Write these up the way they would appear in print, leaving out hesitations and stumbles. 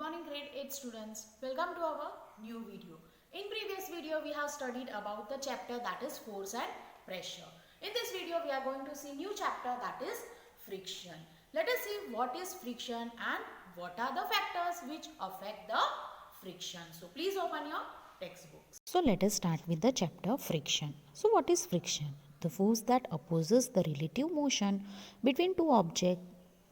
morning grade 8 students. Welcome to our new video. In previous video we have studied about the chapter that is force and pressure. In this video we are going to see new chapter that is friction. Let us see what is friction and what are the factors which affect the friction. So please open your textbooks. So let us start with the chapter friction. So what is friction? The force that opposes the relative motion between two objects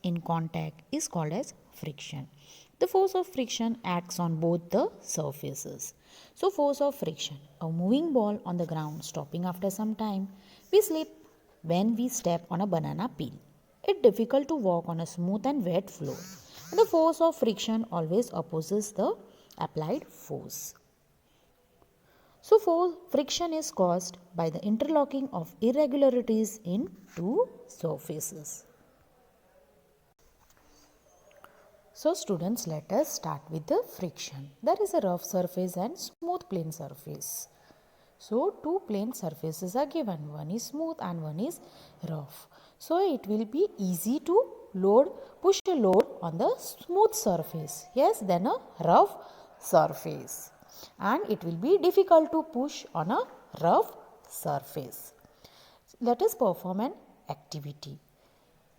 in contact is called as friction. The force of friction acts on both the surfaces. So force of friction, a moving ball on the ground stopping after some time. We slip when we step on a banana peel. It's difficult to walk on a smooth and wet floor. The force of friction always opposes the applied force. So friction is caused by the interlocking of irregularities in two surfaces. So students, let us start with the friction. There is a rough surface and smooth plane surface. So two plane surfaces are given. One is smooth and one is rough. So it will be easy to push a load on the smooth surface. Yes, than a rough surface. And it will be difficult to push on a rough surface. Let us perform an activity.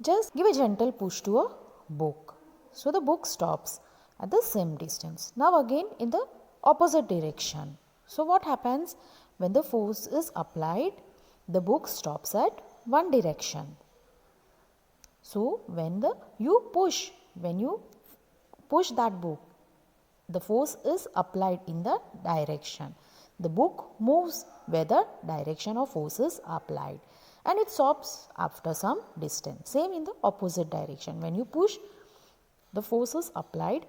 Just give a gentle push to a book. So the book stops at the same distance. Now again in the opposite direction. So what happens when the force is applied? The book stops at one direction. So when you push that book, the force is applied in the direction. The book moves where the direction of force is applied and it stops after some distance. Same in the opposite direction. When you push, the force is applied.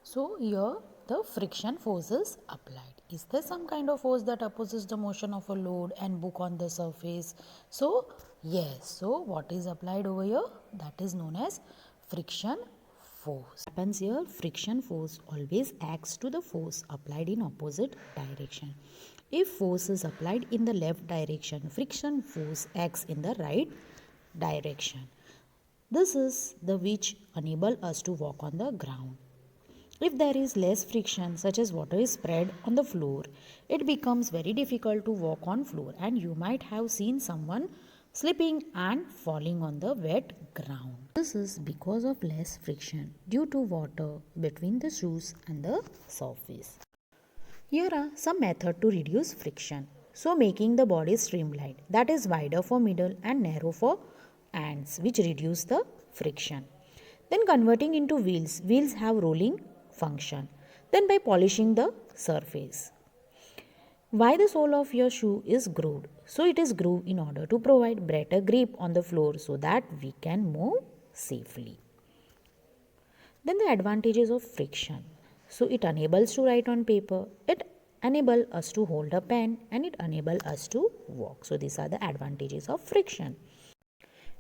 So here the friction force is applied. Is there some kind of force that opposes the motion of a load and book on the surface? So yes. So what is applied over here? That is known as friction force. Happens here, friction force always acts to the force applied in opposite direction. If force is applied in the left direction, friction force acts in the right direction. This is the which enable us to walk on the ground. If there is less friction, such as water is spread on the floor, it becomes very difficult to walk on floor and you might have seen someone slipping and falling on the wet ground. This is because of less friction due to water between the shoes and the surface. Here are some methods to reduce friction. So making the body streamlined, that is wider for middle and narrow for ends, which reduce the friction. Then converting into wheels. Wheels have rolling function. Then by polishing the surface. Why the sole of your shoe is grooved? So it is grooved in order to provide better grip on the floor so that we can move safely. Then the advantages of friction. So it enables to write on paper, it enables us to hold a pen and it enables us to walk. So these are the advantages of friction.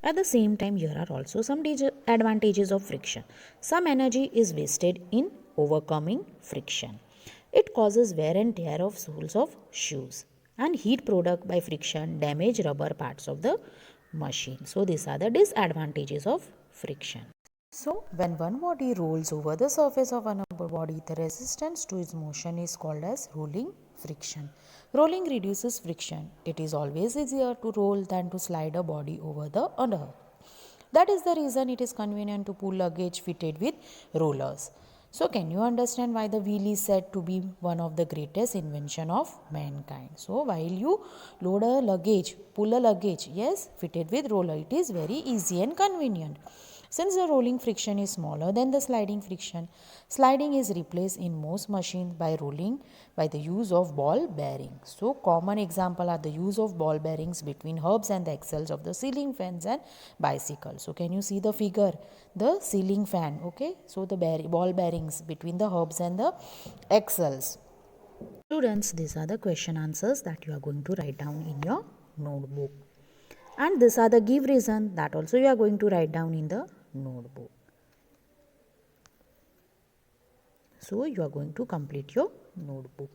At the same time, here are also some advantages of friction. Some energy is wasted in overcoming friction. It causes wear and tear of soles of shoes and heat product by friction damage rubber parts of the machine. So these are the disadvantages of friction. So when one body rolls over the surface of another body, the resistance to its motion is called as rolling friction. Rolling reduces friction. It is always easier to roll than to slide a body over the other. That is the reason it is convenient to pull luggage fitted with rollers. So can you understand why the wheel is said to be one of the greatest invention of mankind? So while you load a luggage, pull a luggage, yes, fitted with roller, it is very easy and convenient. Since the rolling friction is smaller than the sliding friction, sliding is replaced in most machines by rolling by the use of ball bearings. So common example are the use of ball bearings between hubs and the axles of the ceiling fans and bicycles. So can you see the figure? The ceiling fan, okay? So the ball bearings between the hubs and the axles. Students, these are the question answers that you are going to write down in your notebook. And these are the give reason that also you are going to write down in the notebook. So you are going to complete your notebook.